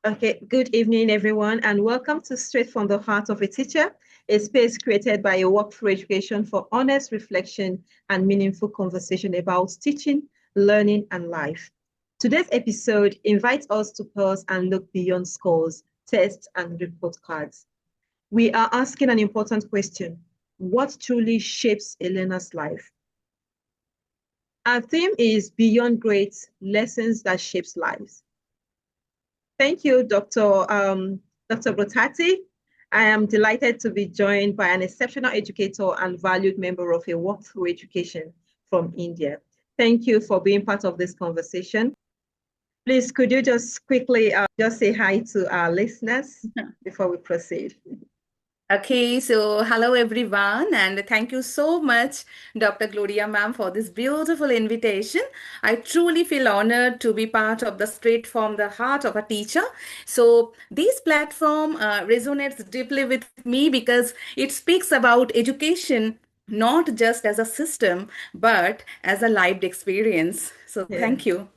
Okay, good evening, everyone, and welcome to Straight from the Heart of a Teacher, a space created by a Work for Education for honest reflection and meaningful conversation about teaching, learning, and life. Today's episode invites us to pause and look beyond scores, tests, and report cards. We are asking an important question: what truly shapes a learner's life? Our theme is Beyond Grades, Lessons That Shapes Lives. Thank you, Dr. Brotati. I am delighted to be joined by an exceptional educator and valued member of a walkthrough education from India. Thank you for being part of this conversation. Please, could you just quickly just say hi to our listeners before we proceed? Okay, so hello everyone, and thank you so much, Dr. Gloria ma'am, for this beautiful invitation. I truly feel honored to be part of the Straight from the Heart of a Teacher. So, this platform resonates deeply with me because it speaks about education not just as a system, but as a lived experience. So, Yeah. thank you.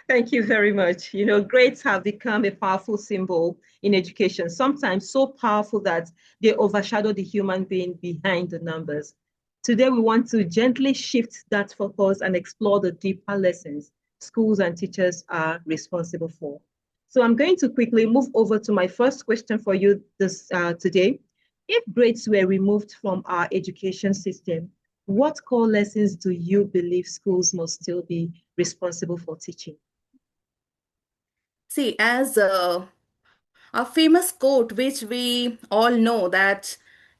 Thank you very much. You know, grades have become a powerful symbol in education, sometimes so powerful that they overshadow the human being behind the numbers. Today, we want to gently shift that focus and explore the deeper lessons schools and teachers are responsible for. So I'm going to quickly move over to my first question for you today. If grades were removed from our education system, what core lessons do you believe schools must still be responsible for teaching? See, as a famous quote, which we all know, that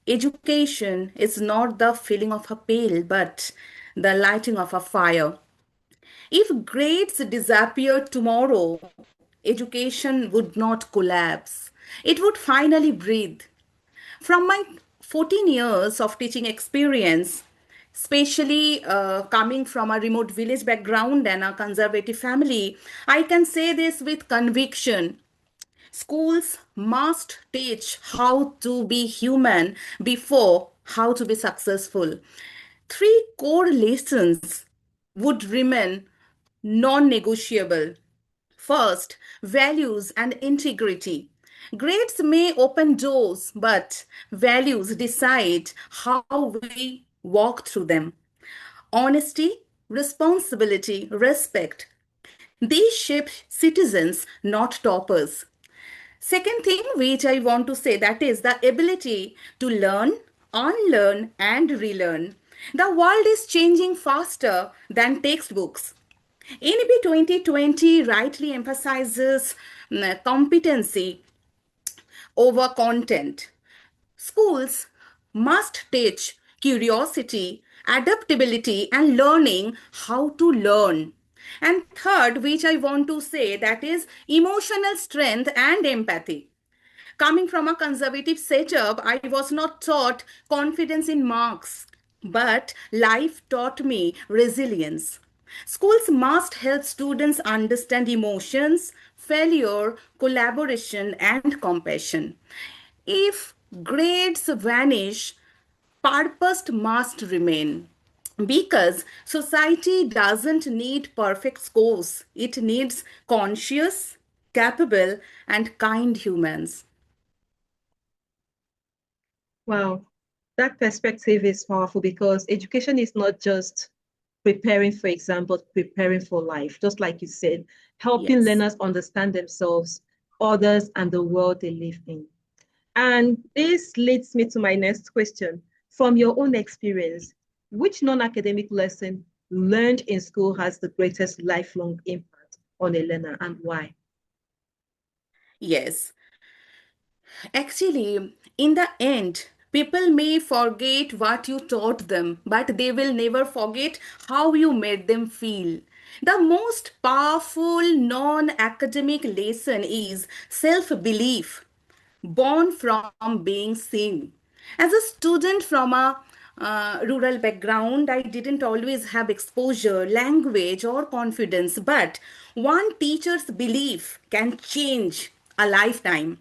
education is not the filling of a pail, but the lighting of a fire. If grades disappeared tomorrow, education would not collapse. It would finally breathe. From my 14 years of teaching experience, especially coming from a remote village background and a conservative family, I can say this with conviction. Schools must teach how to be human before how to be successful. Three core lessons would remain non negotiable. First, values and integrity. Grades may open doors, but values decide how we walk through them. Honesty, responsibility, respect. These shape citizens, not toppers. Second thing which I want to say, that is the ability to learn, unlearn, and relearn. The world is changing faster than textbooks. NEP 2020 rightly emphasizes competency over content. Schools must teach curiosity, adaptability, and learning how to learn. And third, which I want to say, that is emotional strength and empathy. Coming from a conservative setup, I was not taught confidence in marks, but life taught me resilience. Schools must help students understand emotions, failure, collaboration, and compassion. If grades vanish, purpose must remain. Because society doesn't need perfect scores, it needs conscious, capable, and kind humans. Wow, that perspective is powerful because education is not just preparing for exam, but preparing for life. Just like you said, helping Yes. learners understand themselves, others, and the world they live in. And this leads me to my next question. From your own experience, which non-academic lesson learned in school has the greatest lifelong impact on a learner and why? Yes. Actually, in the end, people may forget what you taught them, but they will never forget how you made them feel. The most powerful non academic lesson is self belief, born from being seen. As a student from a rural background, I didn't always have exposure, language, or confidence, but one teacher's belief can change a lifetime.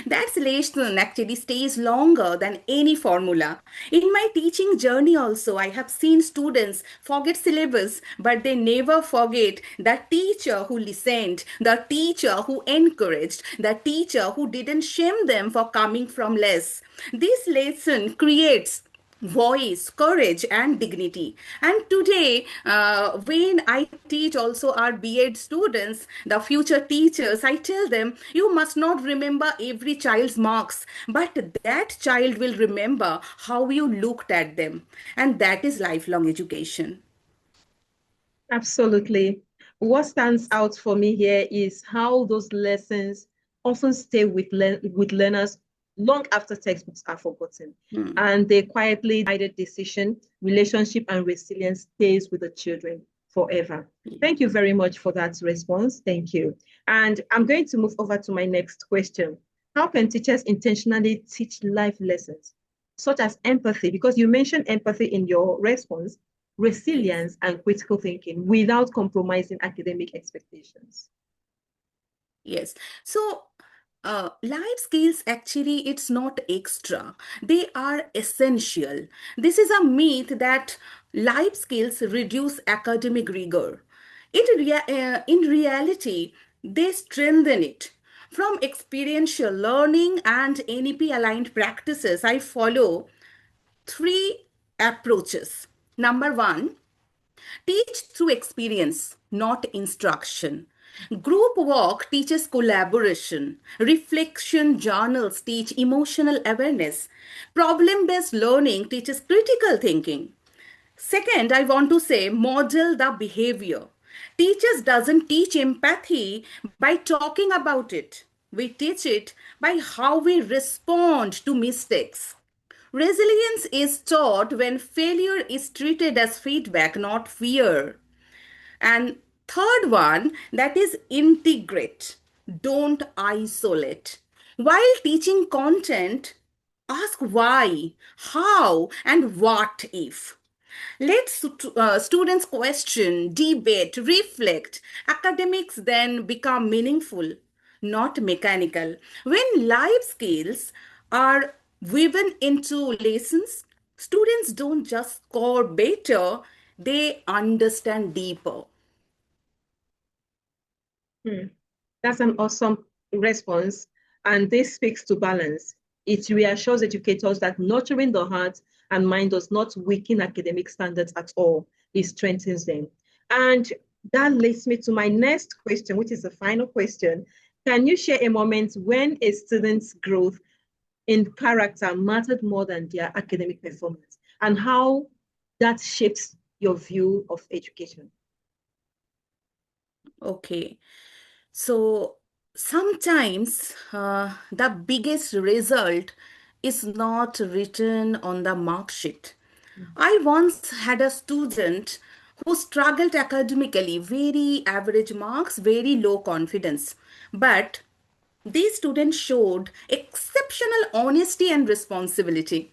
That lesson actually stays longer than any formula. In my teaching journey, also, I have seen students forget syllabus, but they never forget the teacher who listened, the teacher who encouraged, the teacher who didn't shame them for coming from less. This lesson creates voice, courage, and dignity. And today, when I teach also our B.Ed students, the future teachers, I tell them, you must not remember every child's marks, but that child will remember how you looked at them. And that is lifelong education. Absolutely. What stands out for me here is how those lessons often stay with learners long after textbooks are forgotten. Hmm. And they quietly guided decision, relationship, and resilience stays with the children forever. Thank you very much for that response. Thank you. And I'm going to move over to my next question. How can teachers intentionally teach life lessons, such as empathy? Because you mentioned empathy in your response, Yes. resilience, and critical thinking without compromising academic expectations. Yes. So, life skills actually, it's not extra. They are essential. This is a myth that life skills reduce academic rigor. In reality, they strengthen it. From experiential learning and NEP aligned practices, I follow three approaches. Number one, teach through experience, not instruction. Group work teaches collaboration. Reflection journals teach emotional awareness. Problem based learning teaches critical thinking. Second, I want to say model the behavior. Teachers doesn't teach empathy by talking about it. We teach it by how we respond to mistakes. Resilience is taught when failure is treated as feedback, not fear. And third one, that is integrate. Don't isolate. While teaching content, ask why, how, and what if. Let students question, debate, reflect. Academics then become meaningful, not mechanical. When life skills are woven into lessons, students don't just score better, they understand deeper. Hmm. That's an awesome response. And this speaks to balance. It reassures educators that nurturing the heart and mind does not weaken academic standards at all, it strengthens them. And that leads me to my next question, which is the final question. Can you share a moment when a student's growth in character mattered more than their academic performance, and how that shapes your view of education? Okay. So sometimes the biggest result is not written on the mark sheet. I once had a student who struggled academically, very average marks, very low confidence. But these students showed exceptional honesty and responsibility.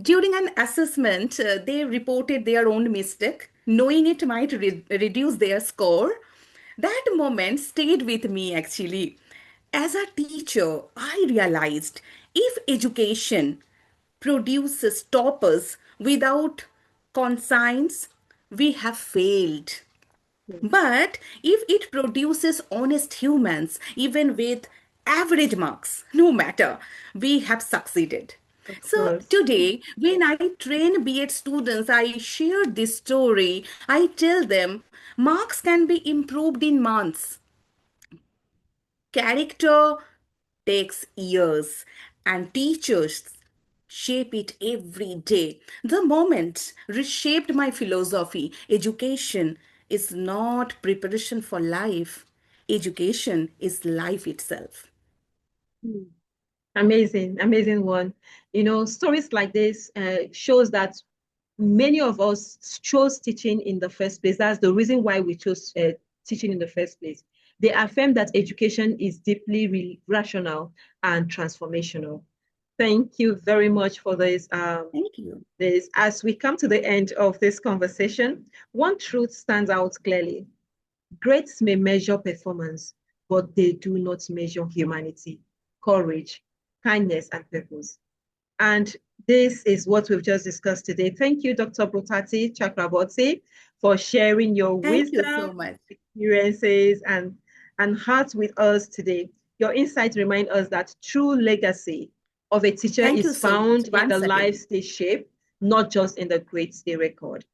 During an assessment, they reported their own mistake, knowing it might reduce their score. That moment stayed with me actually. As a teacher, I realized if education produces toppers without conscience, we have failed. Yes, But if it produces honest humans, even with average marks, no matter, we have succeeded. of So course. today, when I train B.Ed students, I share this story. I tell them marks can be improved in months. Character takes years, and teachers shape it every day. The moment reshaped my philosophy. Education is not preparation for life, education is life itself. Hmm. Amazing, amazing one. You know, stories like this shows that many of us chose teaching in the first place. That's the reason why we chose teaching in the first place. They affirm that education is deeply rational and transformational. Thank you very much for this. Thank you. This as we come to the end of this conversation, one truth stands out clearly. Grades may measure performance, but they do not measure humanity. courage, kindness, and purpose. And this is what we've just discussed today. Thank you, Dr. Butati Chakraborty, for sharing your Thank you wisdom, so much. experiences, and heart with us today. Your insights remind us that true legacy of a teacher Thank you is so much found in the once again. lives they shape, not just in the grades they record.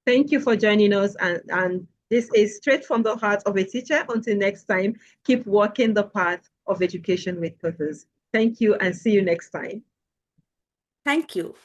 Thank you for joining us. And this is Straight from the Heart of a Teacher. Until next time, keep walking the path of education with purpose. Thank you and see you next time. Thank you.